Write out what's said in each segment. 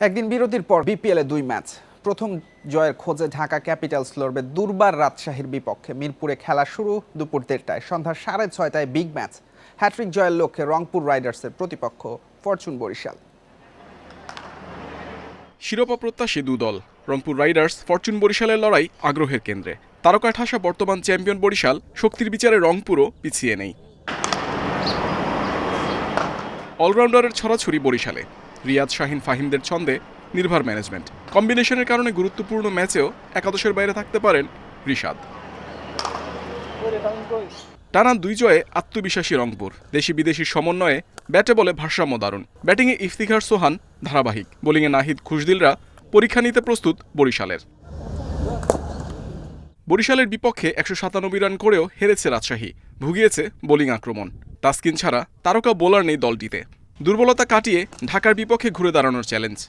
একদিন বিরতির পর বিপিএলে 2 ম্যাচ। প্রথম জয়ের খোঁজে ঢাকা ক্যাপিটালস লড়বে দুর্বার রাজশাহীর বিপক্ষে। মিরপুরে খেলা শুরু দুপুর 1:30টায়। সন্ধ্যা 6:30টায় বিগ ম্যাচ। হ্যাট্রিক জয়ের লক্ষ্যে রংপুর রাইডার্সের প্রতিপক্ষ ফরচুন বরিশাল। শিরোপা প্রত্যাশী দু দল, রংপুর রাইডার্স ফরচুন বরিশালের লড়াই আগ্রহের কেন্দ্রে। তারকায় ঠাসা বর্তমান চ্যাম্পিয়ন বরিশাল, শক্তির বিচারে রংপুরও পিছিয়ে নেই। অলরাউন্ডারের ছড়াছড়ি বরিশালে, রিয়াদ শাহিন ফাহিমদের ছন্দে নির্ভর ম্যানেজমেন্ট। কম্বিনেশনের কারণে গুরুত্বপূর্ণ ম্যাচেও একাদশের বাইরে থাকতে পারেন রিশাদ। টানা 2 জয়ে আত্মবিশ্বাসী রংপুর। দেশি বিদেশি সমন্বয়ে ব্যাটে বলে ভারসাম্য দারুণ। ব্যাটিংয়ে ইফতিখার সোহান ধারাবাহিক, বোলিংয়ে নাহিদ খুশদিলরা পরীক্ষা নিতে প্রস্তুত বরিশালের। বরিশালের বিপক্ষে 197 রান করেও হেরেছে রাজশাহী। ভুগিয়েছে বোলিং আক্রমণ। তাসকিন ছাড়া তারকা বোলার নেই দলটিতে। দুর্বলতা কাটিয়ে ঢাকার বিপক্ষে ঘুরে দাঁড়ানোর চ্যালেঞ্জ।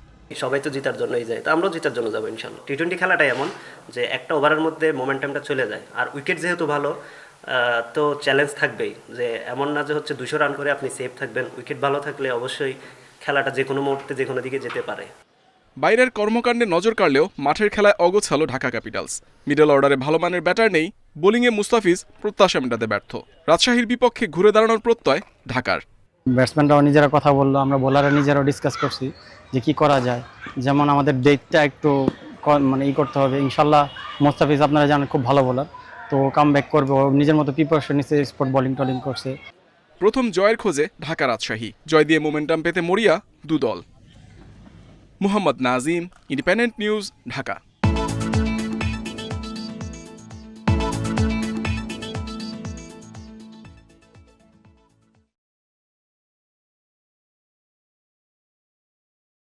সবাই তো জেতার জন্যই যায়, তো আমরাও জেতার জন্য যাবো ইনশাল্লাহ। টি-20 খেলাটাই এমন যে একটা ওভারের মধ্যে মোমেন্টামটা চলে যায়, আর উইকেট যেহেতু ভালো, তো চ্যালেঞ্জ থাকবেই। যে এমন না যে হচ্ছে 200 রান করে আপনি সেফ থাকবেন। উইকেট ভালো থাকলে অবশ্যই খেলাটা যে কোনো মুহূর্তে যে কোনো দিকে যেতে পারে। বাইরের কর্মকাণ্ডে নজর কাড়লেও মাঠের খেলায় অগোছালো ঢাকা ক্যাপিটালস। মিডল অর্ডারে ভালো মানের ব্যাটার নেই, বোলিংয়ে মুস্তাফিজ প্রত্যাশা মেটাতে ব্যর্থ। রাজশাহীর বিপক্ষে ঘুরে দাঁড়ানোর প্রত্যয় ঢাকার। ব্যাটসম্যানরাও নিজেরা কথা বললো, আমরা বোলাররা নিজেরাও ডিসকাস করছি যে কি করা যায়। যেমন আমাদের ডেটটা একটু করতে হবে। ইনশাল্লাহ মোস্তাফিজ আপনারা জানেন খুব ভালো বোলার, তো কাম ব্যাক করবে। ও নিজের মতো প্রিপারেশন নিচ্ছে, স্পট বোলিং টলিং করছে। প্রথম জয়ের খোঁজে ঢাকা রাজশাহী। জয় দিয়ে মোমেন্টাম পেতে মরিয়া দু দল। Muhammad Nazim, independent news, Dhaka.